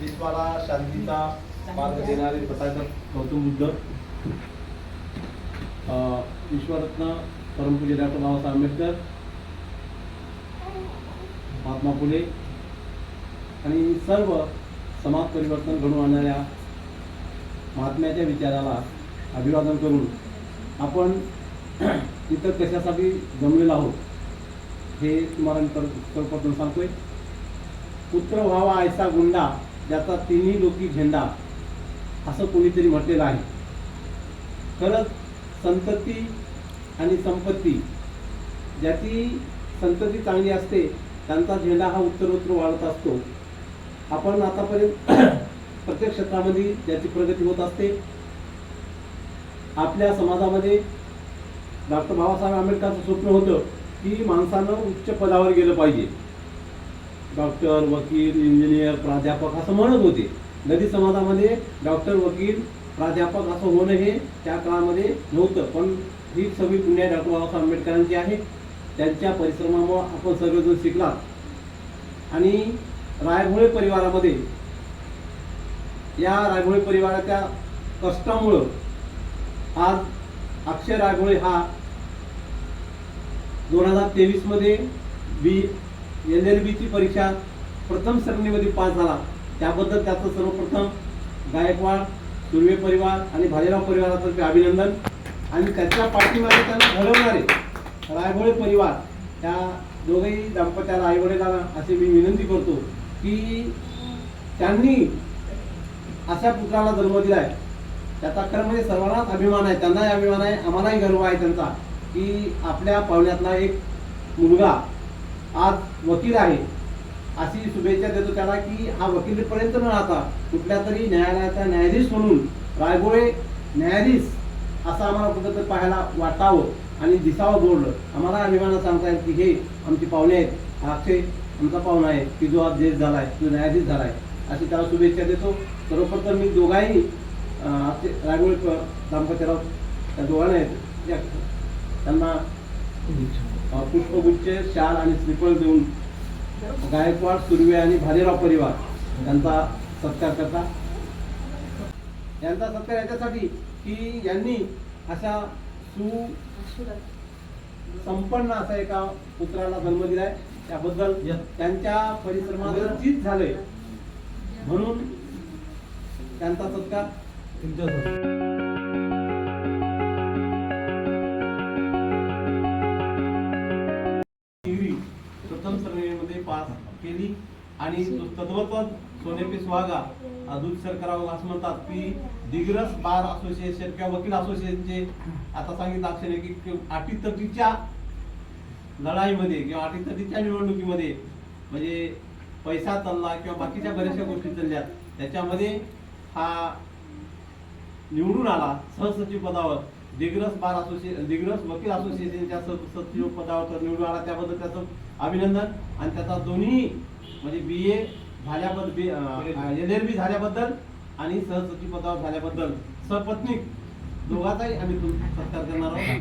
विश्वाला शांतीचा मार्ग देणारे तथागत गौतम बुद्ध, विश्वरत्न परमपूज्य डॉक्टर बाबासाहेब आंबेडकर, महात्मा फुले आणि सर्व समाज परिवर्तन घडवून आणणाऱ्या महात्म्याच्या विचाराला अभिवादन करून आपण इतर कशासाठी जमलेलो आहोत हे तुम्हाला सर्वप्रथम सांगतोय. पुत्र व्हावा ऐसा गुंडा ज्याचा तिन्ही लोकी झेंडा, असं कोणीतरी म्हटलेलं आहे. खरंच संतती आणि संपत्ती, ज्याची संतती चांगली असते त्यांचा झेंडा हा उत्तरोत्तर वाढत असतो. आपण आतापर्यंत प्रत्येक क्षेत्रामध्ये ज्याची प्रगती होत असते. आपल्या समाजामध्ये डॉक्टर बाबासाहेब आंबेडकरांचं स्वप्न होतं की माणसानं उच्च पदावर गेलं पाहिजे. डॉक्टर, वकील, इंजिनियर, प्राध्यापक असं म्हणत होते. नदी समाजामध्ये डॉक्टर, वकील, प्राध्यापक असं होणं हे त्या काळामध्ये नव्हतं. पण ही सगळी पुण्य डॉक्टर बाबासाहेब आंबेडकरांची आहे. त्यांच्या परिश्रमामुळे आपण सर्वजण शिकलात. आणि रायभोळे परिवारामध्ये, या रायभोळे परिवाराच्या कष्टामुळं आज अक्षय रायभोळे हा 2023 मध्ये LLB ची परीक्षा प्रथम श्रेणीमध्ये पास झाला. त्याबद्दल त्याचं सर्वप्रथम गायकवाड, सुर्वे परिवार आणि भालेराव परिवारातर्फे अभिनंदन. आणि त्याच्या पाठीमागे त्यांना घडवणारे रायभोळे परिवार, त्या दोघेही दाम्पत्याला, आईवडिलांना असे मी विनंती करतो की त्यांनी अशा पुत्राला जन्म दिलाय. त्याचा खरं म्हणजे सर्वांनाच अभिमान आहे, त्यांनाही अभिमान आहे, आम्हालाही गर्व आहे त्यांचा की आपल्या पाहुण्यातला एक मुलगा आज वकील आहे. अशी शुभेच्छा देतो त्याला की हा वकिलीपर्यंत न राहता कुठल्या तरी न्यायालयाचा न्यायाधीश म्हणून रायभोळे न्यायाधीश असं आम्हाला कुठंतरी पाहायला वाटावं आणि दिसावं बोललं. आम्हाला अभिमानानं सांगता येईल की हे आमची पाहुणे आहेत, अक्षय आमचा पाहुणा आहे की जो आज जज झालाय, जो न्यायाधीश झालाय, अशी त्याला शुभेच्छा देतो. सर्वप्रथम मी दोघांनी रायभोळे दाम्पत्याला, त्या दोघांना आहेत त्यांना पुष्पगुच्छ, शाल आणि श्रीफळ देऊन गायकवाड, सुर्वे आणि भालेराव परिवार यांचा सत्कार करता. यांचा सत्कार याच्यासाठी की यांनी अशा संपन्न असा एका पुत्राला जन्म दिलाय. त्याबद्दल त्यांच्या परिश्रमाचं चीज झालंय म्हणून त्यांचा सत्कार. प्रथम श्रेणीमध्ये पास केली आणि तद्वत सोने पे सुहागा दूधसर करावं असं म्हणतात की दिग्रस बार असोसिएशन किंवा वकील असोसिएशनचे आता सांगितलं अक्षरे की अटीतटीच्या लढाईमध्ये किंवा अटीतटीच्या निवडणुकीमध्ये म्हणजे पैसा चालला किंवा बाकीच्या बऱ्याचशा गोष्टी चालल्या, त्याच्यामध्ये हा निवडून आला सहसचिव पदावर. दिग्रस वकील असोसिएशनच्या सचिव पदावर निवडून आला. त्याबद्दल त्याचं अभिनंदन. आणि त्याचा दोन्ही म्हणजे BA झाल्याबद्दल, LLB झाल्याबद्दल आणि सहसचिव पदावर झाल्याबद्दल सपत्नीक दोघांचाही आम्ही सत्कार करणार आहोत.